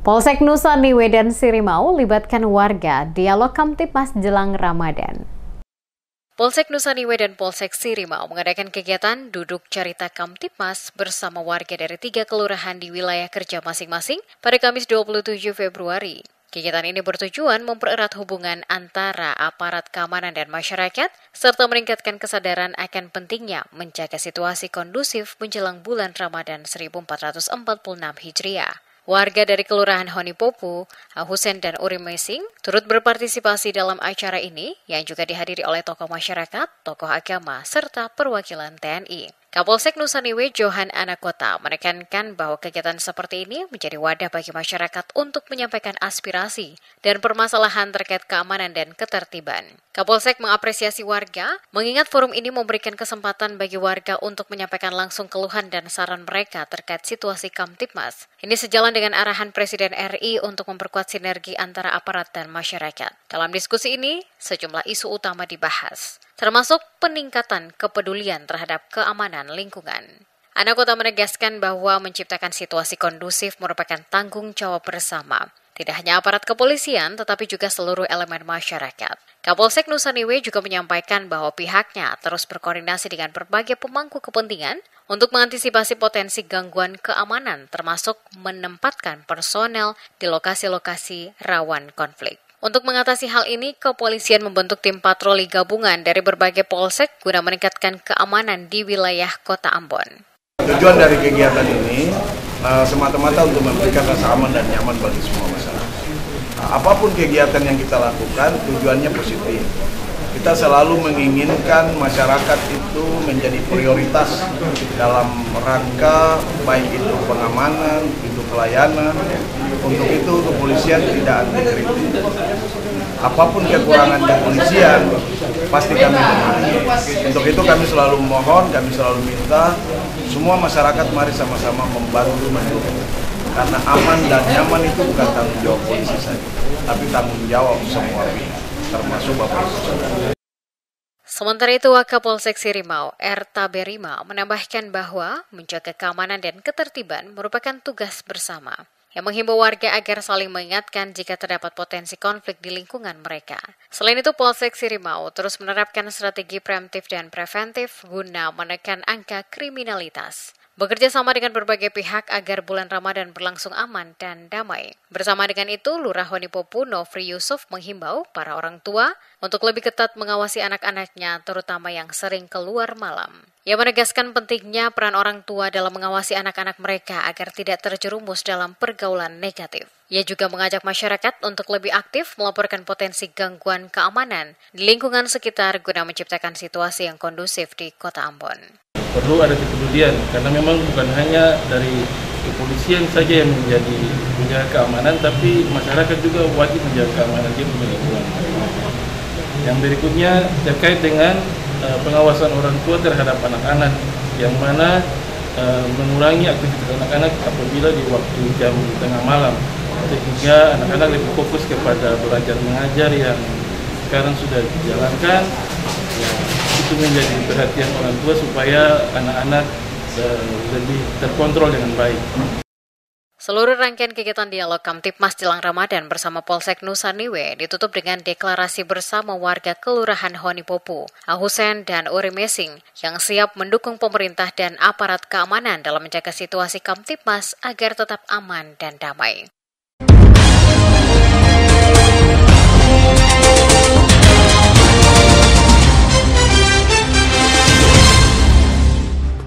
Polsek Nusa Niwe dan Sirimau libatkan warga dialog Kamtibmas jelang Ramadan. Polsek Nusa Niwe dan Polsek Sirimau mengadakan kegiatan duduk cerita Kamtibmas bersama warga dari 3 kelurahan di wilayah kerja masing-masing pada Kamis 27 Februari. Kegiatan ini bertujuan mempererat hubungan antara aparat keamanan dan masyarakat, serta meningkatkan kesadaran akan pentingnya menjaga situasi kondusif menjelang bulan Ramadan 1446 Hijriah. Warga dari Kelurahan Honipopu, Ahusen dan Urimesing turut berpartisipasi dalam acara ini yang juga dihadiri oleh tokoh masyarakat, tokoh agama, serta perwakilan TNI. Kapolsek Nusa Niwe Johan Anakota menekankan bahwa kegiatan seperti ini menjadi wadah bagi masyarakat untuk menyampaikan aspirasi dan permasalahan terkait keamanan dan ketertiban. Kapolsek mengapresiasi warga, mengingat forum ini memberikan kesempatan bagi warga untuk menyampaikan langsung keluhan dan saran mereka terkait situasi Kamtibmas. Ini sejalan dengan arahan Presiden RI untuk memperkuat sinergi antara aparat dan masyarakat. Dalam diskusi ini, sejumlah isu utama dibahas, termasuk peningkatan kepedulian terhadap keamanan lingkungan. Anakota menegaskan bahwa menciptakan situasi kondusif merupakan tanggung jawab bersama, tidak hanya aparat kepolisian, tetapi juga seluruh elemen masyarakat. Kapolsek Nusa Niwe juga menyampaikan bahwa pihaknya terus berkoordinasi dengan berbagai pemangku kepentingan untuk mengantisipasi potensi gangguan keamanan, termasuk menempatkan personel di lokasi-lokasi rawan konflik. Untuk mengatasi hal ini, kepolisian membentuk tim patroli gabungan dari berbagai polsek guna meningkatkan keamanan di wilayah Kota Ambon. Tujuan dari kegiatan ini semata-mata untuk memberikan rasa aman dan nyaman bagi semua masyarakat. Apapun kegiatan yang kita lakukan, tujuannya positif. Kita selalu menginginkan masyarakat itu menjadi prioritas dalam rangka baik itu pengamanan, itu pelayanan. Untuk itu kepolisian tidak anti kritik. Apapun kekurangan kepolisian pasti kami memahami. Untuk itu kami selalu mohon, kami selalu minta semua masyarakat mari sama-sama membantu mendukung. Karena aman dan nyaman itu bukan tanggung jawab polisi saja, tapi tanggung jawab semua pihak, termasuk Bapak Ibu. Sementara itu, Wakapolsek Sirimau, Erta Berima, menambahkan bahwa menjaga keamanan dan ketertiban merupakan tugas bersama, yang menghimbau warga agar saling mengingatkan jika terdapat potensi konflik di lingkungan mereka. Selain itu, Polsek Sirimau terus menerapkan strategi preemptif dan preventif guna menekan angka kriminalitas. Bekerja sama dengan berbagai pihak agar bulan Ramadan berlangsung aman dan damai. Bersama dengan itu, Lurah Honipopu Nofri Yusuf menghimbau para orang tua untuk lebih ketat mengawasi anak-anaknya, terutama yang sering keluar malam. Ia menegaskan pentingnya peran orang tua dalam mengawasi anak-anak mereka agar tidak terjerumus dalam pergaulan negatif. Ia juga mengajak masyarakat untuk lebih aktif melaporkan potensi gangguan keamanan di lingkungan sekitar guna menciptakan situasi yang kondusif di Kota Ambon. Perlu ada kepedulian, karena memang bukan hanya dari kepolisian saja yang menjaga keamanan, tapi masyarakat juga wajib menjaga keamanan di lingkungan. Yang berikutnya terkait dengan pengawasan orang tua terhadap anak-anak, yang mana mengurangi aktivitas anak-anak apabila di waktu jam tengah malam, sehingga anak-anak lebih fokus kepada belajar mengajar yang sekarang sudah dijalankan. Itu menjadi perhatian orang tua supaya anak-anak lebih terkontrol dengan baik. Seluruh rangkaian kegiatan dialog Kamtibmas jelang Ramadan bersama Polsek Nusa Niwe ditutup dengan deklarasi bersama warga Kelurahan Honipopu, Ahusen, dan Urimesing yang siap mendukung pemerintah dan aparat keamanan dalam menjaga situasi Kamtibmas agar tetap aman dan damai.